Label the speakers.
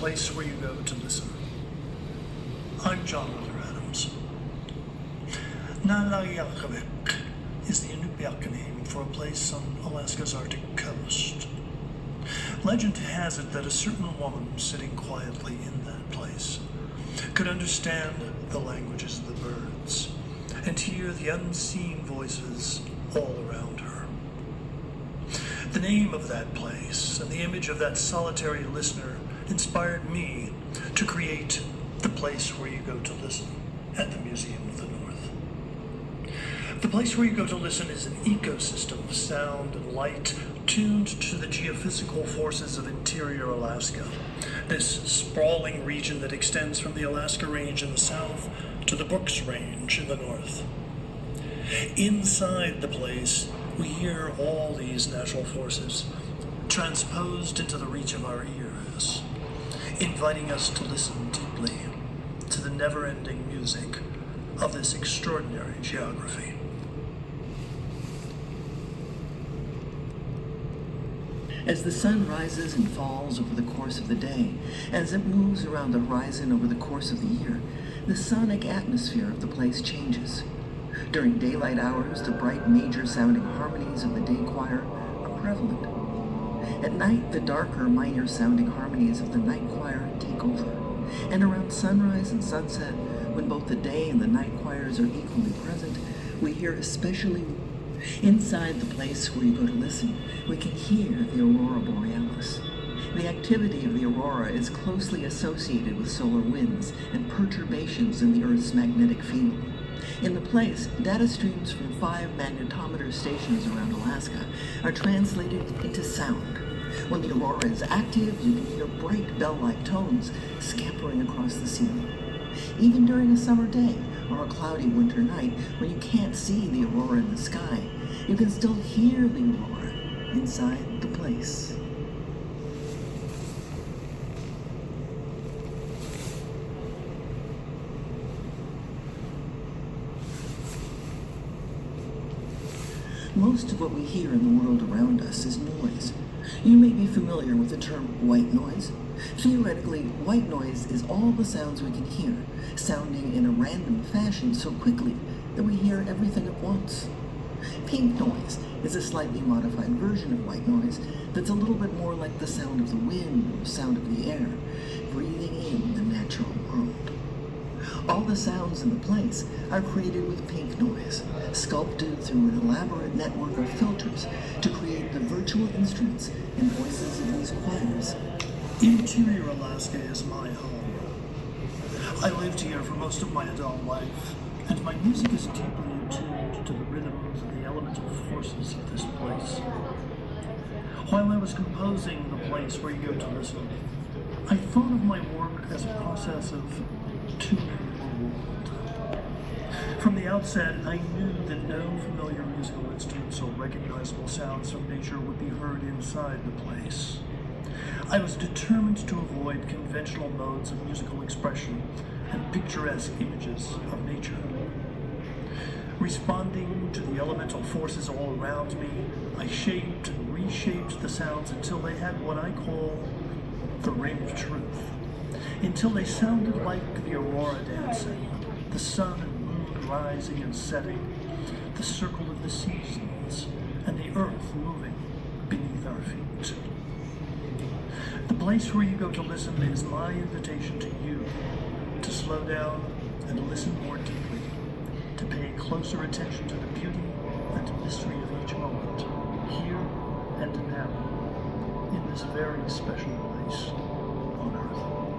Speaker 1: place where you go to listen. I'm John Miller Adams. Nalayakovik is the Inupiaq name for a place on Alaska's Arctic coast. Legend has it that a certain woman sitting quietly in that place could understand the languages of the birds and hear the unseen voices all around her. The name of that place and the image of that solitary listener inspired me to create the place where you go to listen at the Museum of the North. The place where you go to listen is an ecosystem of sound and light tuned to the geophysical forces of interior Alaska, this sprawling region that extends from the Alaska Range in the south to the Brooks Range in the north. Inside the place, we hear all these natural forces transposed into the reach of our ears, inviting us to listen deeply to the never-ending music of this extraordinary geography.
Speaker 2: As the sun rises and falls over the course of the day, as it moves around the horizon over the course of the year, the sonic atmosphere of the place changes. During daylight hours, the bright major-sounding harmonies of the day choir are prevalent. At night, the darker, minor-sounding harmonies of the night choir take over. And around sunrise and sunset, when both the day and the night choirs are equally present, we hear especially inside the place where you go to listen, we can hear the aurora borealis. The activity of the aurora is closely associated with solar winds and perturbations in the Earth's magnetic field. In the place, data streams from 5 magnetometer stations around Alaska are translated into sound. When the aurora is active, you can hear bright bell-like tones scampering across the ceiling. Even during a summer day or a cloudy winter night, when you can't see the aurora in the sky, you can still hear the aurora inside the place. Most of what we hear in the world around us is noise. You may be familiar with the term white noise. Theoretically, white noise is all the sounds we can hear, sounding in a random fashion so quickly that we hear everything at once. Pink noise is a slightly modified version of white noise that's a little bit more like the sound of the wind or sound of the air, breathing in the natural world. All the sounds in the place are created with pink noise, sculpted through an elaborate network of filters to create the virtual instruments and voices of these choirs.
Speaker 1: Interior Alaska is my home. I lived here for most of my adult life, and my music is deeply attuned to the rhythms and the elemental forces of this place. While I was composing the place where you go to listen, I thought of my work as a process of tuning the world. From the outset, I knew that no familiar musical instruments or recognizable sounds from nature would be heard inside the place. I was determined to avoid conventional modes of musical expression and picturesque images of nature. Responding to the elemental forces all around me, I shaped and reshaped the sounds until they had what I call the ring of truth, until they sounded like the aurora dancing, the sun and moon rising and setting, the circle of the seasons, and the earth moving beneath our feet. The place where you go to listen is my invitation to you to slow down and listen more deeply, to pay closer attention to the beauty and mystery of each moment, here and now, in this very special place on Earth.